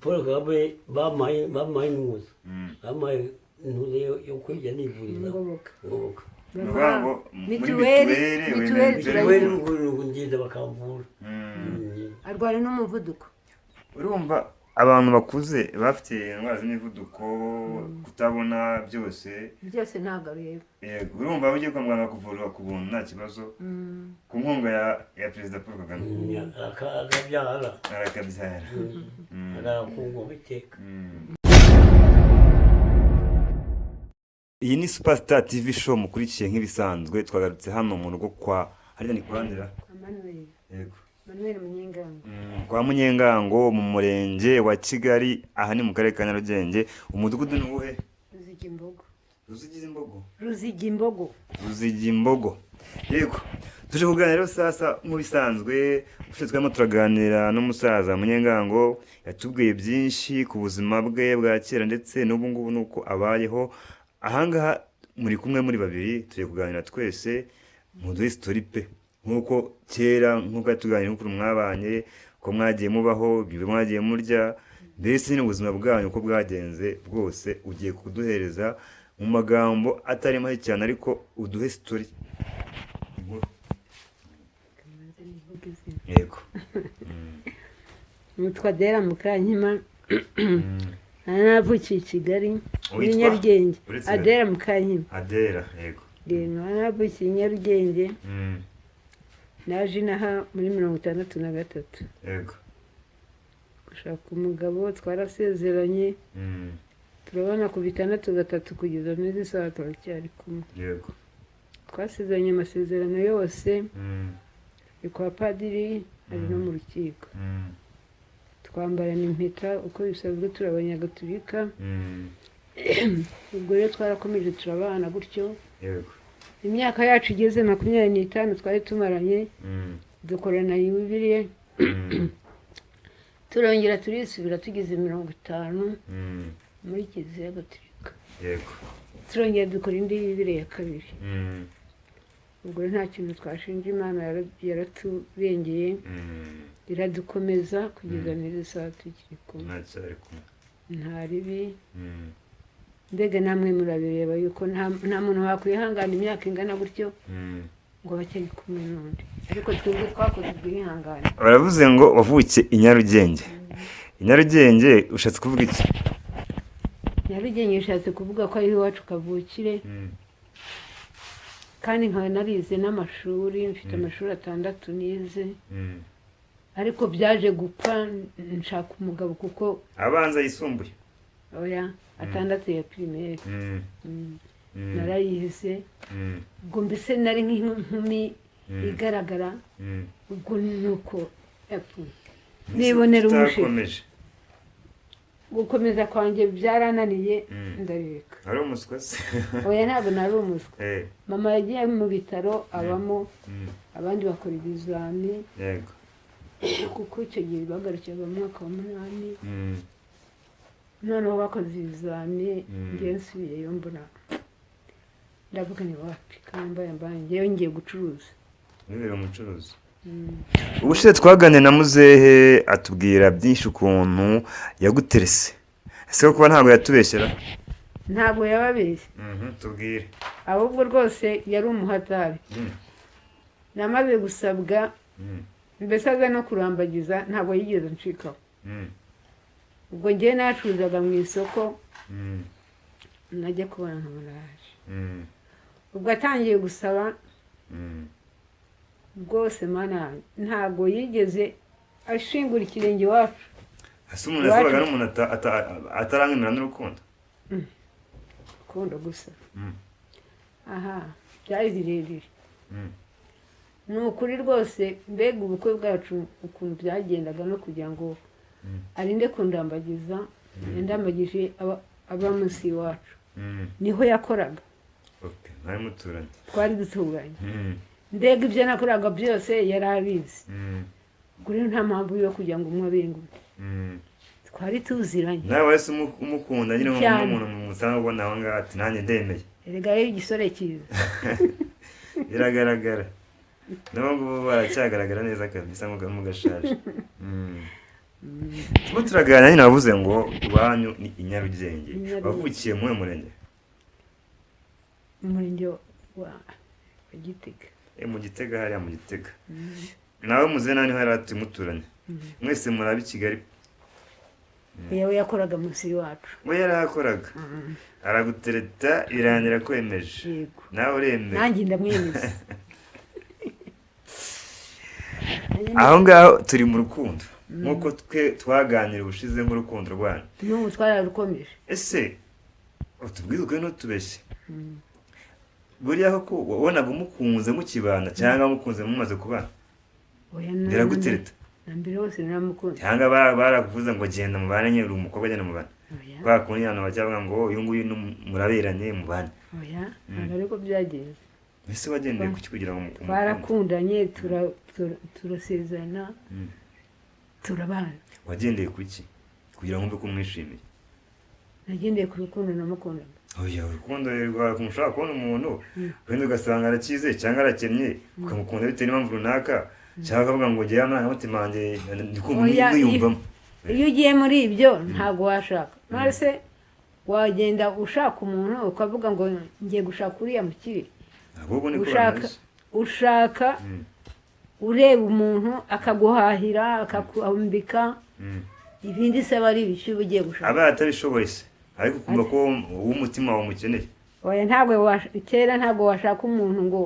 Paul Kagame bamaye intuza bamaye intuza yo kwiga nivuriza ngoboka mituweli ngo ngenda bakamvura arwara n'umuvuduko. urumva abantu bakuze bafite indwara z'imivuduko kutabona byose ntabwo areba. yego urumva ugiye kwa muganga kuvurwa ku buntu nta kibazo ku nkunga ya perezida Paul Kagame akabyara arakabyara agakungu biteka. iyi ni Superstar TV show mukurikiye nk'ibisanzwe twagarutse hano mu rugo kwa harya ni kurandira yego Manuel Munyengango kwa Munyengango mu murenge wa Kigali aha ni mu karere ka Nyarugenge umudugudu ni uwuhe Ruzigimbogo yego tuje kuganira sasa mu bisanzwe twemo turaganira n'umusaza Munyengango yatubwiye byinshi ku buzima bwe bwa kera ndetse n'ubu ngubu nuko abayeho ahangaha muri kumwe muri babiri turi kuganira twese mu story pe nkuko kera nkuko yatuganira n'uko mwabanye ko mwagiye mubaho ibyo mwagiye murya mbese n'ubuzima bwanyu uko bwagenze bwose ugiye kuduhereza mu magambo atari make cyane ariko uduhe story yego nitwa Adela Mukanyima navukiye i Kigali muri Nyarugenge. Adela Mukanyima yego navukiye i Nyarugenge naje inaha muri 1963 yego gushaka umugabo twarasezeranye turabona ku 6 kugeza n'izi saha turacyari kumwe. yego twasezeranye amasezerano yose ni kwa padiri ari no mu rukiko twambarana impeta uko bisanzwe turi abanyagatulika. ubwo rero twarakomeje turabana gutyo yego imyaka yacu igeze 25 twari tumaranye dukorana Bibiliya turongera turisubira tugeze 50 muri Kiliziya Gatolika yego turongera dukora indi Bibiliya ya kabiri. ubwo nta kintu twashinja Imana yaratubengeye iradukomeza kugeza n'izi saha tukiri kumwe nta ribi. mbega namwe murabireba yuko nta muntu wakwihangana imyaka ingana gutyo ngo bakiri kumwe n'undi ariko twebwe twakoze ubwihangane. baravuze ngo wavukiye i Nyarugenge. i Nyarugenge ushatse kuvuga iki? Nyarugenge ushatse kuvuga ko ari iwacu kavukire kandi nkaba narize n'amashuri mfite amashuri 6 nize ariko byaje gupfa nshaka umugabo kuko abanza yisumbuye oya 6 ya primaire narayize ubwo mbese nari nk'inkumi igaragara ubwo nuko nibonera umushinga gukomeza kwanjye byarananiye ndareka. ari umuswa se? oya ntabwo nari umuswa. mama yagiye mu bitaro abamo abandi bakora ibizami yego kuko icyo gihe bagarukiye mu mwaka wa 8 noneho bakoze ibizami ngiye nsubiyeyo mbona ndavuga ni wapi kambaye ngewe ngiye gucuruza. nibere umucuruzi. ubushize twaganiriye na muzehe atubwira byinshi ukuntu yaguterese ese ko kuba ntabwo yatubeshyera? ntabwo yababeshye. tubwire. ahubwo rwose yari umuhatari. namaze gusabwa mbese aza no kurambagiza ntabwo yigeze ncikaho. ubwo ngiye nacuruzaga mu isoko najya kubona nk'amaraje ubwo atangiye gusaba bwose mana ntabwo yigeze ashingura ikirenge iwacu. ese umuntu yasabaga n'umuntu atarangemera n'urukundo? rukundo gusa. aha byari birebire. ni ukuri rwose mbega ubukwe bwacu ukuntu byagendaga no kugira ngo arinde kundambagiza yandambagije aba munsi iwacu niho yakoraga. mwari muturanye? twari duturanye. mbega ibyo nakoraga byose yari abizi. ubwo rero nta mpamvu yo kugira ngo umwe abengure twari tuziranye. nawe wese umukunda nyine nk'umuntu musanga ubona aho ngaho ati nanjye ndemeye. erega rero igisore cyiza biragaragara n'ubu ngubu baracyagaragara neza kabisa nk'ugashaje. turimo turaganira nyine wavuze ngo iwanyu ni i Nyarugenge wavukiye mu murenge umurenge wa Gitega mu Gitega hariya mu Gitega nawe muze nani hari atuye mwese murabi Kigali yewe yakoraga munsi iwacu we yarakoraga aragutereta irangira kwemeje yego nawe uremeye nanjye ndamwemeza aho ngaho turi mu rukundo nk'uko twe twaganira ubushize nk'urukundo rwanyu n'ubu twararukomeje ese utubwize ukuri ntutubeshye buriya ko wabonaga umukunze mukibana cyangwa mukunze mumaze kubana biragutereta na mbere hose naramukunze cyangwa barakuvuze ngo genda mubane nyine uri umukobwa genda mubane kwa kundi hano bajya bavuga ngo uyu nguyu muraberanye mubane oya ntabwo ariko byagenze ese wagendeye kuki kugira ngo barakundanye turasezerana turabana wagendeye kuki kugira ngo mbe ko mwishimiye nagendeye ku rukundo namukundaga oya urukundo rwakumshaka kubona umuntu wenda ugasanga arakize cyangwa arakennye ukamukunda bitewe n'impamvu runaka cyangwa akavuga ngo ngewe amarangamutima yanjye ndikumva niyumvamo iyo ugiye muri ibyo ntabwo washaka maze wagenda ushaka umuntu ukavuga ngo ngiye gushaka uriya mukire ushaka ureba umuntu akaguhahira akakwambika ibindi se aba ari ibiki uba ugiye gushaka aba atabishoboye se ariko ukumva ko uw'umutima wawe umukeneye oya kera ntabwo washaka umuntu ngo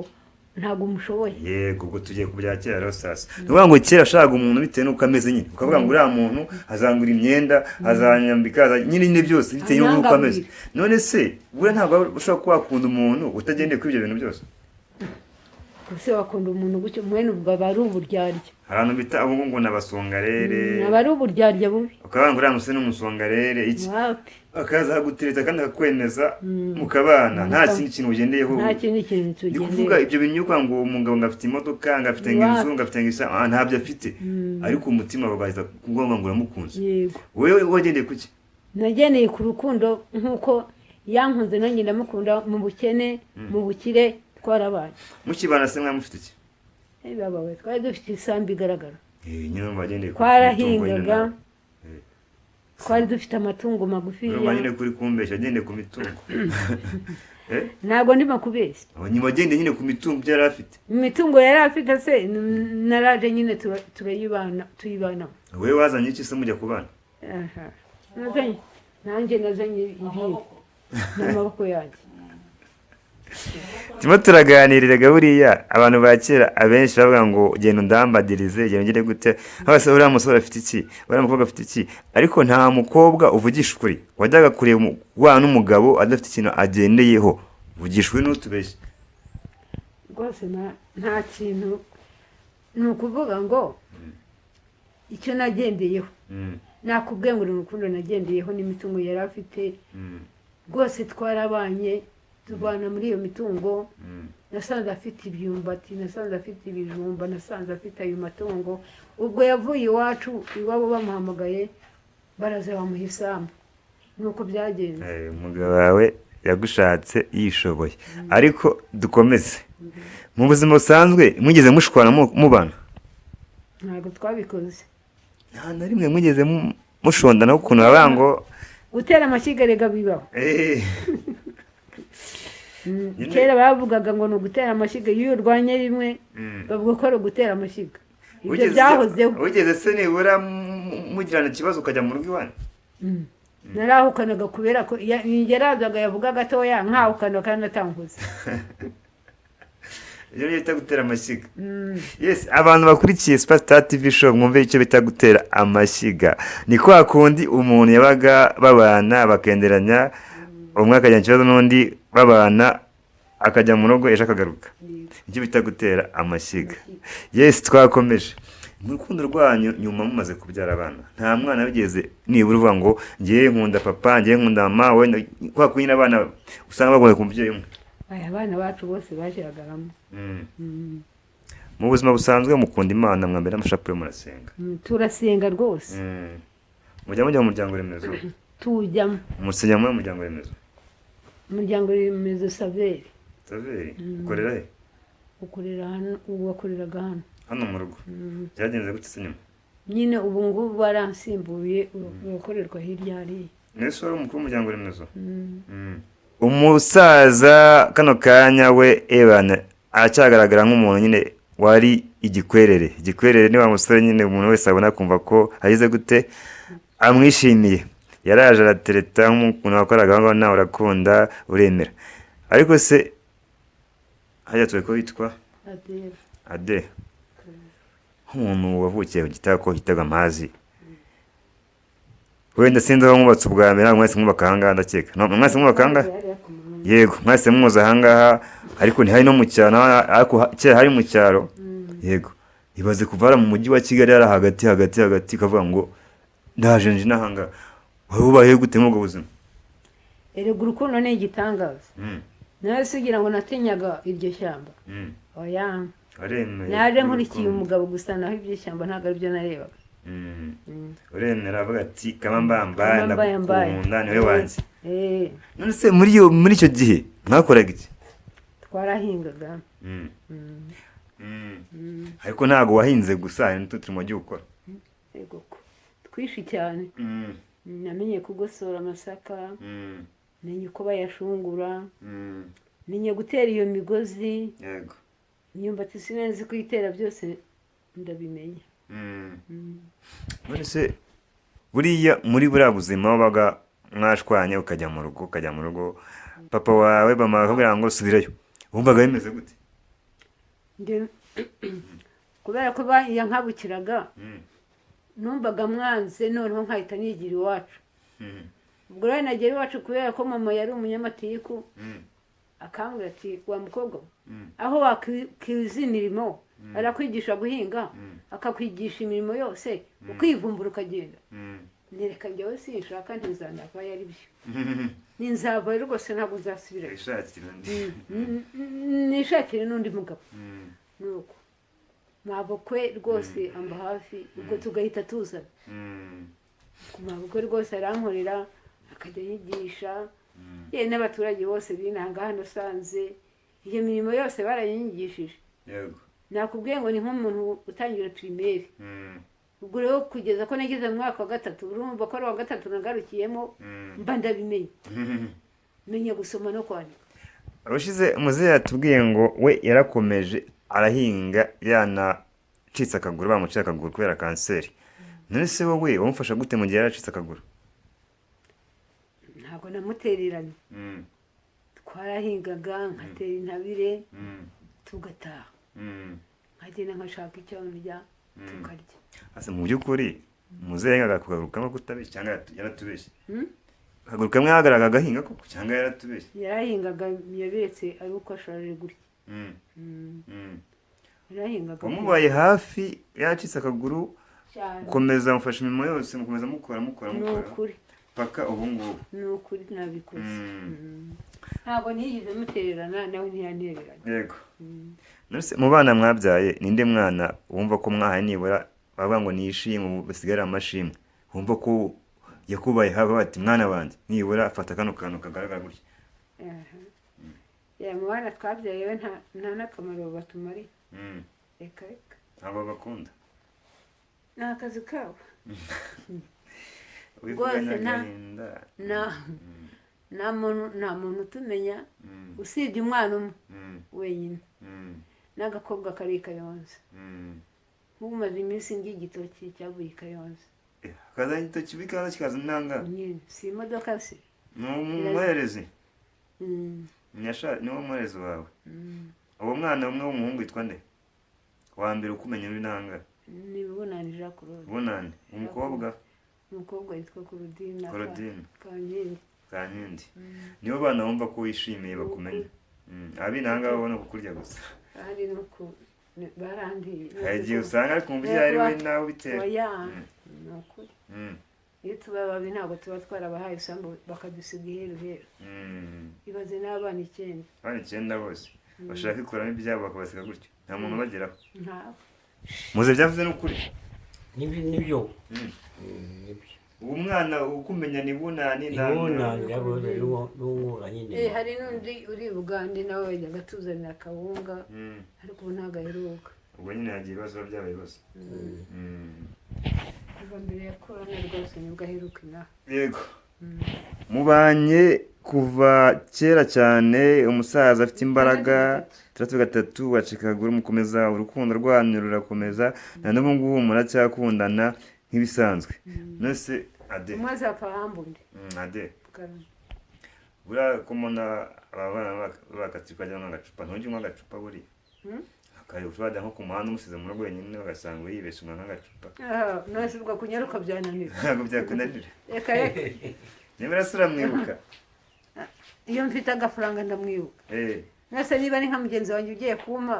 ntabwo umushoboye yego ubwo tugiye ku bya kera rero sasa ni ukuvuga ngo kera ashaka umuntu bitewe n'uko ameze nyine ukavuga ngo uriya muntu azangura imyenda azanyambika nyine byose bitewe n'uko ameze none se buriya ntabwo ushobora kuba wakunda umuntu utagendeye kuri ibyo bintu byose ese wakunda umuntu gutyo mwene ubwo aba ari uburyarya abantu bita abo ngo n'abasongarere aba ari uburyarya bubi ukavuga ngo uriya musore n'umusongarere iki akaza agutereta kandi akakwemeza mukabana nta kindi kintu ugendeyeho nta kindi kintu tugendeye ni kuvuga ibyo bintu yuko ngo umugabo ngafite imodoka ngafite inzu ngafite ngisa ntabyo afite ariko umutima babaza kugomba ngo uramukunze yego wewe wagendeye kuki nagendeye ku rukundo nkuko yankunze nanjye ndamukunda mu bukene mu bukire twarabaye mukibana se mwamufite iki babawe twari dufite isambu igaragara nyine bagendeye twarahingaga twari dufite amatungo magufi nyine kuri kumbeshya agendeye ku mitungo ntabwo ndimo kubeshya nyuma agendeye nyine ku mitungo yari afite imitungo yari afite se naraje nyine tuyibanamo wowe wazanye iki se mujya kubana nanjye nazanye ibindi n'amaboko yanjye turimo turaganiriraga buriya abantu ba kera abenshi bavuga ngo genda undambadirize genda ugire gute hose uriya musore afite iki uriya mukobwa afite iki ariko nta mukobwa uvugisha ukuri wajyaga kureba wa n'umugabo adafite ikintu agendeyeho uvugisha ukuri n'utubeshye rwose nta kintu ni ukuvuga ngo icyo nagendeyeho nakubwiye ngo ni urukundo nagendeyeho n'imitungo yari afite rwose twarabanye tubana muri iyo mitungo nasanze afite ibyumbati nasanze afite ibijumba nasanze afite ayo matungo ubwo yavuye iwacu iwabo bamuhamagaye baraza bamuha isambu nuko byagenze umugabo wawe yagushatse yishoboye ariko dukomeze mu buzima busanzwe mwigeze mushwana mubana ntabwo twabikoze nta na rimwe mwigeze mushondana ukuntu bavuga ngo gutera amashyiga rega bibaho kera bavugaga ngo ni ugutera amashyiga iyo urwanye rimwe bavuga ko ari ugutera amashyiga ibyo byahozeho wigeze se nibura mugirana ikibazo ukajya mu rugo iwanyu narahukanaga kubera ko yarazaga yavuga gatoya nkahukana kandi atanguze ibyo bita gutera amashyiga yes abantu bakurikiye Superstar TV show mwumve icyo bita gutera amashyiga ni kwa kundi umuntu yabaga babana bakenderanya umwe akajya mu kibazo n'undi babana akajya mu rugo ejo akagaruka icyo bita gutera amashyiga yes twakomeje mu rukundo rwanyu nyuma mumaze kubyara abana nta mwana bigeze nibura uvuga ngo ngiye nkunda papa ngiye nkunda mama wenda kwa kunyina abana usanga bagoye ku mubyeyi umwe abana bacu bose bashiragaramo mu buzima busanzwe mukunda Imana mwambere amashapure murasenga turasenga rwose mujya mu muryango remezo tujyamo musenya mu muryango remezo umuryango remezo Saveri ukorera he ukorera hano wakoreraga hano mu rugo byagenze gute se nyine ubu ngubu baransimbuye urukorerwa hirya hariya. Nese wari umukuru w'umuryango remezo. Umusaza kano kanya we ebana aracyagaragara nk'umuntu nyine wari igikwerere ni wa musore nyine umuntu wese abona kumva ko agize gute amwishimiye. Yaraje aratereta nk'umuntu wakoraga ngo nawe urakunda uremera. Ariko se hajya tuwe ko yitwa Ade nk'umuntu wavukiye gitako hitaga amazi. Wenda sinzi aho mwubatse ubwa mbere mwese mwubaka ahangaha ndakeka. No mwese mwubaka ahangaha? Yego mwese muza ahangaha ariko ntihari no mu cyaro ariko kera hari mu cyaro. Yego ibaze kuvara mu mujyi wa Kigali ari hagati kavuga ngo ndaje nje nahanga. Warubaye gute mu buzima? Erega urukundo ni igitangaza. Nawe sugira ngo natinyaga iryo shyamba. Oya. Naje nkurikiye umugabo gusa naho ibyo shyamba ntago ari byo narebaga. Uremera avuga ati kamambamba ndakunda niwe wanjye. None se muri icyo gihe mwakoraga iki? Twarahingaga. Ariko ntago wahinze gusa hari n'uturimo ugiye gukora. Yego twishi cyane. Namenye kugosora amasaka. Menye uko bayashungura. Menye gutera iyo migozi. Yego. Imyumbati sinenzi kuyitera byose ndabimenya. None se buriya muri buriya buzima wabaga mwashwanye ukajya mu rugo papa wawe bamubwira ngo subirayo wumvaga bimeze gute? Kubera ko yankabukiraga numvaga mwanze noneho nkahita nigira iwacu. Ubwo rero nagera iwacu kubera ko mama yari umunyamatiku akambwira ati wa mukobwa aho wakiza imirimo arakwigisha guhinga akakwigisha imirimo yose ukivumbura ukagenda. Nereka njyewe sinshaka ntizanava yari byo. Ninzava rwose ntabwo uzasubirayo. Nishakire n'undi mugabo. Nuko mabukwe rwose amba hafi ubwo tugahita tuzana. Mabukwe rwose arankorera akajya yigisha. Ye n'abaturage bose binanga hano sanze iyo mirimo yose barayingishije. Yego. Nakubwiye ngo ni nk'umuntu utangira primaire. Ubwo rero kugeza ko nageze mu mwaka wa 3 urumva ko ari wa 3 nagarukiyemo mba ndabimenye. Menye gusoma no kwandika. Rushize muze yatubwiye ngo we yarakomeje arahinga yanacitse akaguru bamuciye akaguru kubera kanseri. None se wowe wamufasha gute mu gihe yaracitse akaguru? Ntabwo namutereranye. Twarahingaga nkatera intabire tugataha. Nkagenda nkashaka icyo ndya tukarya. Ase mu byukuri muzenga kugaruka kutabeshya cyangwa yaratubeshye. Akaguruka mwe hagaraga gahinga ko cyangwa yaratubeshye. Yarahingaga yabiretse ari uko ashaje gutya. Yarahingaga. Umubaye hafi yacitse akaguru ukomeza mufasha imirimo yose mukomeza mukora. Nukuri. Paka ubu ngubu. Nukuri nabikoze. Ntabwo niyize mutererana nawe ntiyantererana. Yego. Nose mu bana mwabyaye ninde mwana wumva ko mwahaye nibura bavuga ngo nishimwe basigara amashimwe wumva ko yakubaye haba bati mwana wanjye nibura afata kano kantu kagaragara gutya? Ya mwana twabyaye we nta nakamaro batumari. Reka abo bakunda nakazi kawo. Rwose nta muntu utumenya usibye umwana umwe wenyine n'agakobwa kari Kayonza. Umaze iminsi ngi igitoki cyavuye Kayonza. Kazanye igitoki bikaza kikaza nanga. Si imodoka se. No mwereze. Niwo mwereze wawe. Uwo mwana umwe w'umuhungu yitwa nde? Wa mbere ukumenya uri nanga. Ni Bunani Jean Claude. Bunani. Umukobwa yitwa Claudine. Kankindi. Nibo bana bumva ko wishimiye bakumenya. Abinanga babona kukurya gusa. Ari nuko barandiye. Hagiye usanga ari kumva ari we nawe bitera. Oya. Nuko. Iyo tuba babi ntabwo tuba twarabahaye isambu bakadusiga iheruheru. Ibaze n'abana 9. Abana 9 bose. Bashaka ikuramo ibyabo bakabasiga gutyo. Nta muntu bageraho. Nta. Muze byavuze n'ukuri. Nibyo. Uwo mwana ukumenya ni Bunani Bunani yaboze n'umwura nyine. Hari n'undi uri Bugande nawe wajyaga atuzanira akawunga ariko ntago aheruka. Ubwo nyine hagiye ibibazo byabaye bose. kuva mbere ya korona rwose nibwo aheruka inaha. yego mubanye kuva kera cyane umusaza afite imbaraga 3 wacika akaguru mukomeza urukundo rwanyu rurakomeza na n'ubu ngubu muracyakundana nk'ibisanzwe nose ade umwe azapfa ahambundi. ade buriya ko mbona abana bakatirwa ajya nk'agacupa ntujye unywa agacupa buriya ushobora nko ku muhanda umusize mu rugo wenyine ugasanga yibeshye unywa nk'agacupa nose ubwo kunyaruka byananira. ntabwo byakunanira reka reka niba urasura mwibuka iyo mfite agafaranga ndamwibuka. nose niba ari nka mugenzi wanjye ugiye kumpa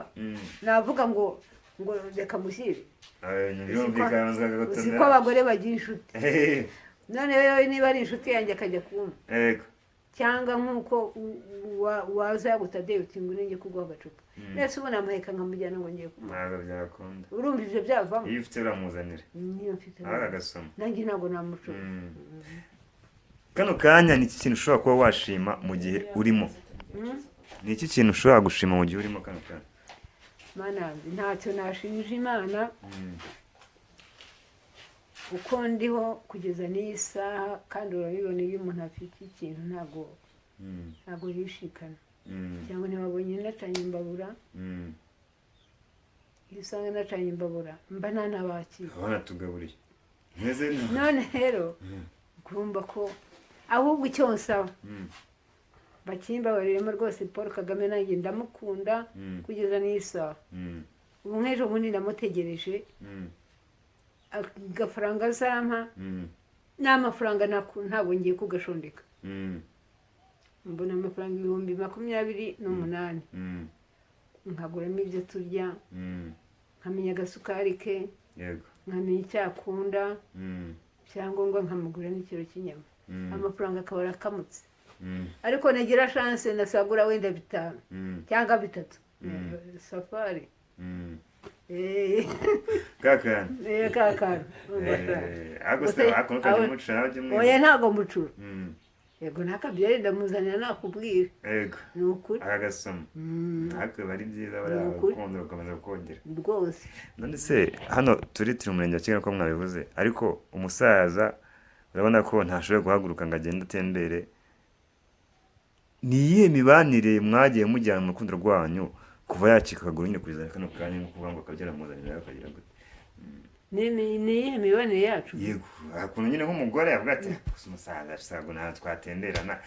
navuga ngo reka mushyire. uzi ko abagore bagira inshuti none rero niba ari inshuti yanjye akajya kumpa cyangwa nk'uko waza yagutadeye uti ngo ninjye kuguha agacupa nese ubu namuheka nkamujyana ngo ngiye kumpa. ntabwo byakunda urumva ibyo byavamo. iyo ufite uramuzanira niyo mfite agasoma nanjye ntabwo namucupa. kano kanya ni iki kintu ushobora kuba washima mu gihe urimo ni iki kintu ushobora gushima mu gihe urimo kano kanya mana ntacyo nashinja Imana uko ndiho kugeza n'iyi saha kandi urabibona iyo umuntu afite ikintu ntabwo yishikana cyangwa ntibabonye nacanye imbabura iyo usanga nacanye imbabura mba ntanabakira abana tugaburiye none rero kurumva ko ahubwo icyo nsaba bakimbabariremo rwose Paul Kagame nanjye ndamukunda kugeza n'iyi saha ubu nk'ejo bundi ndamutegereje agafaranga azampa n'amafaranga ntabwo ngiye kugashondeka mbona amafaranga 28,000 nkaguramo ibyo turya nkamenya agasukari ke nkamenya icyo akunda cyangombwa nkamugura n'ikiro cy'inyama amafaranga akaba arakamutse ariko nagira chance nasagura wenda 5 cyangwa 3 safari kakana oya ntago mucura yego nakabyere ndamuzanira nakubwira ni ukuri agasoma natwe bari byiza bariya urukundo rukomeza kongera rwose. none se hano turi mu murenge wa Kigali ko mwabivuze ariko umusaza urabona ko ntashoboye guhaguruka ngo agende atembere ni iyihe mibanire mwagiye mujyana mu rukundo rwanyu kuva yacika akaguru nyine kugeza kano kanya nko kuvuga ngo akabyara muzanira akagira gute ni iyihe mibanire yacu yego akuntu nyine nk'umugore yavuga ati umusaza sago nta twatemberana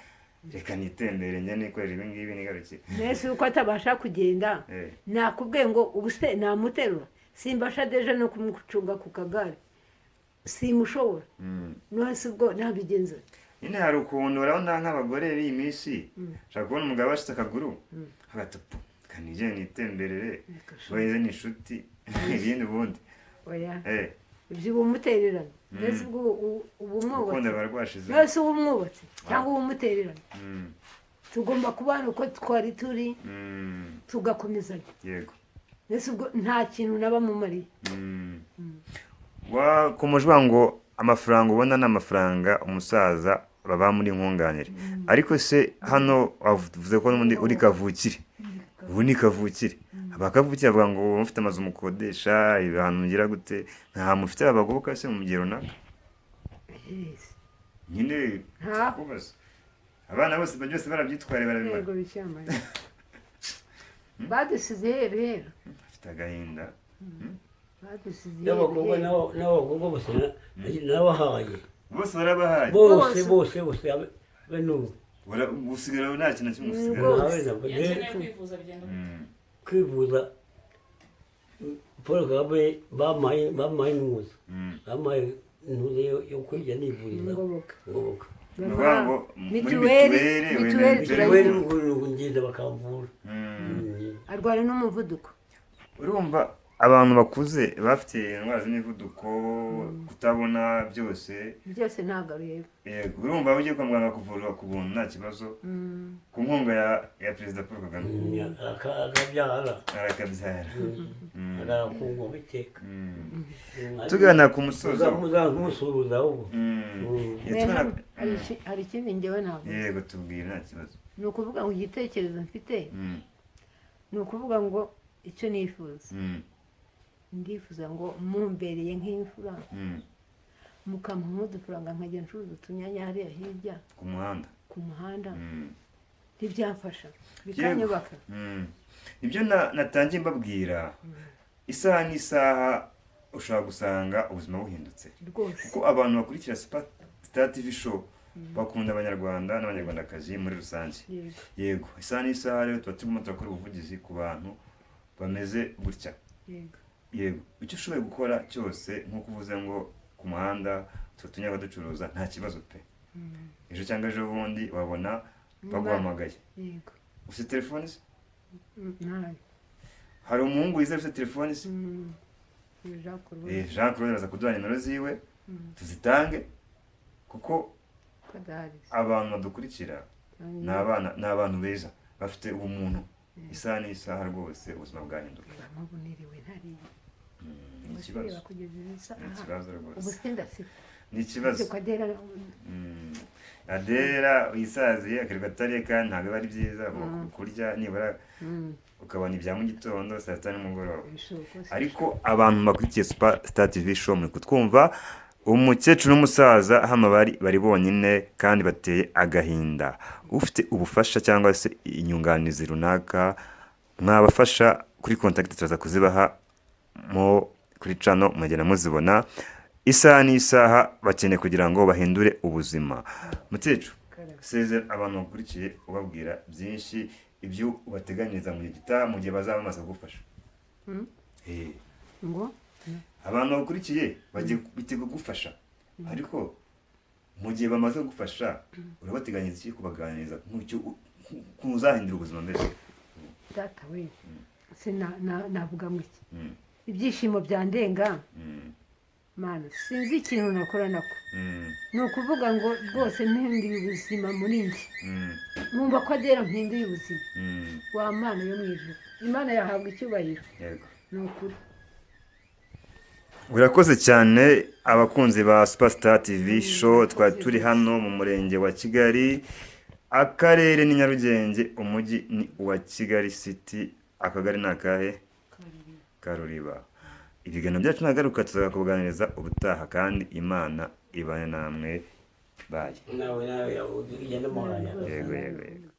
reka nitembere njye nikorera ibi ngibi nigarukiye nese uko atabasha kugenda nakubwiye ngo ubu se namuterura simbasha deja no kumucunga ku kagare simushobora nose ubwo nabigenza nyine hari ukuntu urabona nk'abagore b'iyi minsi ushaka kubona umugabo ashyize akaguru agatupu kanije nitemberere weze n'inshuti ibindi ubundi oya ibyo ubumutererana nese ubwo ubumwubatse nese ubumwubatse cyangwa ubumutererana tugomba kubana uko twari turi tugakomezanya yego nese ubwo nta kintu naba mumariye wakomeje ngo amafaranga ubona ni amafaranga umusaza baba muri nkunganire ariko se hano wavuze ko n'ubundi uri kavukire ubu ni kavukire abakavukire bavuga ngo mufite amazu mukodesha ahantu mugira gute nta mufite abagoboka se mu mugero runaka nyine kubaza abana bose byose barabyitware barabimara yego bicyamaye badusize rero bafite agahinda n'abakobwa bose nabahaye bose barabahaye bose benubu usigara nta kintu kimwe usigara kwivuza Paul Kagame bampaye n'umuza bampaye intuze yo kujya nivuriza ngoboka mituweli ngenda bakamvura arwara n'umuvuduko urumva abantu bakuze bafite indwara z'imivuduko kutabona byose ntabwo areba yego urumva ugiye kwa muganga kuvurwa ku buntu nta kibazo ku nkunga ya perezida Paul Kagame akabyara arakungwa biteka tugana ku musozo muzankusuruza ahubwo hari ikindi njyewe ntabwo yego tubwire nta kibazo ni ukuvuga ngo igitekerezo mfite ni ukuvuga ngo icyo nifuza ndifuza ngo mumbereye nk'imfura mukampa nk'udufaranga nkajya ncuruza utunyanya hariya hirya ku muhanda ku muhanda Mm. ntibyamfasha bikanyubaka. ibyo natangiye mbabwira isaha n'isaha ushobora gusanga ubuzima buhindutse rwose kuko abantu bakurikira Star TV show bakunda abanyarwanda n'abanyarwandakazi muri rusange. yego Yego isaha n'isaha rero tuba turimo turakora ubuvugizi ku bantu bameze gutya. yego Yego icyo ushoboye gukora cyose nk'uko uvuze ngo ku muhanda tunyanga ducuruza nta kibazo pe. Ejo cyangwa ejo bundi wabona baguhamagaye. yego Ufite telefone se? ntayo Hari umuhungu wize ufite telefone se? Jean Claude araza kuduha nimero ziwe tuzitange kuko abantu badukurikira ni abantu beza bafite ubumuntu. Isaha n'isaha rwose ubuzima bwahinduka. Ni ikibazo. Ni ikibazo rwose. Ni ikibazo. Adera wisaziye akirirwa atariye kandi ntabwo ari byiza kurya nibura ukabona ibya mu gitondo saa sita nimugoroba. Ariko abantu bakurikiye Star TV show muri kutwumva umukecuru n'umusaza hano bari bonyine kandi bateye agahinda. Ufite ubufasha cyangwa se inyunganizi runaka mwabafasha kuri contact turaza kuzibaha mo kuri channel mugenda muzibona. Isaha n'isaha bakeneye kugira ngo bahindure ubuzima. Mukecuru sezera abantu bakurikiye ubabwira byinshi ibyo ubateganyiriza mu gitaha mu gihe bazaba bamaze gufasha. ngo abantu bakurikiye bagiye bitega gufasha ariko mu gihe bamaze gufasha urabateganyiriza iki kubaganiriza nk'icyo kuzahindura ubuzima mbere. data we se navuga ngo iki ibyishimo byandenga mana sinzi ikintu nakora nako ni ukuvuga ngo rwose mpinduye ubuzima muri njye numva ko Adera mpinduye ubuzima wa mana yo mu ijuru Imana yahabwa icyubahiro. Yego ni ukuri. Urakoze cyane abakunzi ba Star TV show. Twari turi hano mu murenge wa Kigali, akarere ni Nyarugenge, umujyi ni wa Kigali City, akagari nakahe Karuriba. Ibiganiro byacu nagaruka tuzakuganiriza ubutaha kandi Imana ibane namwe. Bye. Nawe ugenda mu Yego.